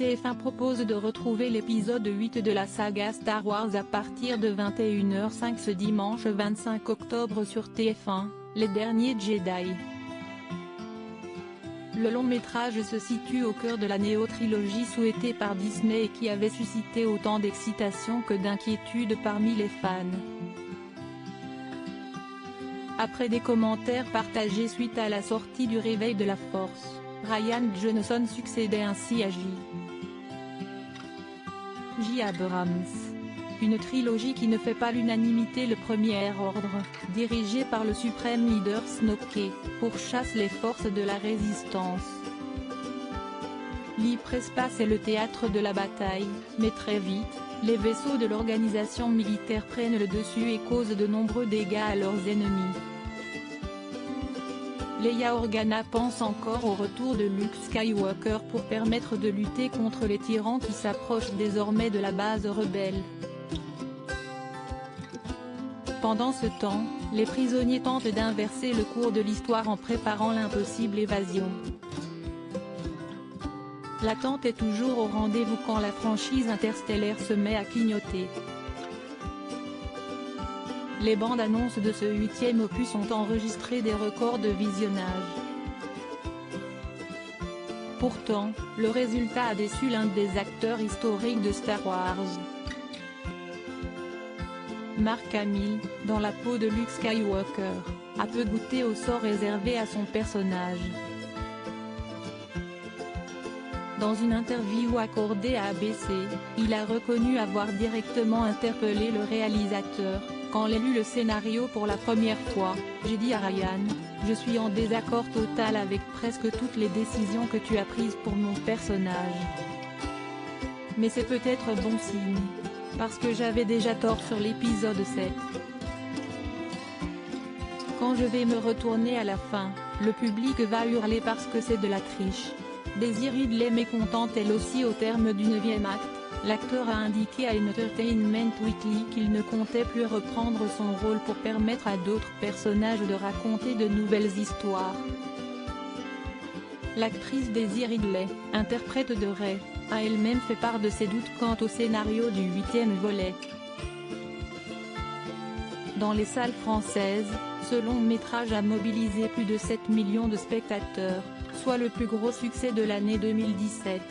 TF1 propose de retrouver l'épisode 8 de la saga Star Wars à partir de 21h05 ce dimanche 25 octobre sur TF1, Les Derniers Jedi. Le long-métrage se situe au cœur de la néo-trilogie souhaitée par Disney et qui avait suscité autant d'excitation que d'inquiétude parmi les fans. Après des commentaires partagés suite à la sortie du Réveil de la Force, Rian Johnson succédait ainsi à J. Abrams. Une trilogie qui ne fait pas l'unanimité. Le Premier Ordre, dirigé par le suprême leader Snoke, pourchasse les forces de la résistance. L'hyperespace est le théâtre de la bataille, mais très vite, les vaisseaux de l'organisation militaire prennent le dessus et causent de nombreux dégâts à leurs ennemis. Leia Organa pense encore au retour de Luke Skywalker pour permettre de lutter contre les tyrans qui s'approchent désormais de la base rebelle. Pendant ce temps, les prisonniers tentent d'inverser le cours de l'histoire en préparant l'impossible évasion. L'attente est toujours au rendez-vous quand la franchise interstellaire se met à clignoter. Les bandes annonces de ce 8e opus ont enregistré des records de visionnage. Pourtant, le résultat a déçu l'un des acteurs historiques de Star Wars. Mark Hamill, dans la peau de Luke Skywalker, a peu goûté au sort réservé à son personnage. Dans une interview accordée à ABC, il a reconnu avoir directement interpellé le réalisateur. Quand j'ai lu le scénario pour la première fois, j'ai dit à Rian, je suis en désaccord total avec presque toutes les décisions que tu as prises pour mon personnage. Mais c'est peut-être bon signe. Parce que j'avais déjà tort sur l'épisode 7. Quand je vais me retourner à la fin, le public va hurler parce que c'est de la triche. Daisy Ridley mécontente elle aussi au terme du 9e acte, l'acteur a indiqué à Entertainment Weekly qu'il ne comptait plus reprendre son rôle pour permettre à d'autres personnages de raconter de nouvelles histoires. L'actrice Daisy Ridley, interprète de Rey, a elle-même fait part de ses doutes quant au scénario du 8e volet. Dans les salles françaises, ce long-métrage a mobilisé plus de 7 millions de spectateurs, soit le plus gros succès de l'année 2017.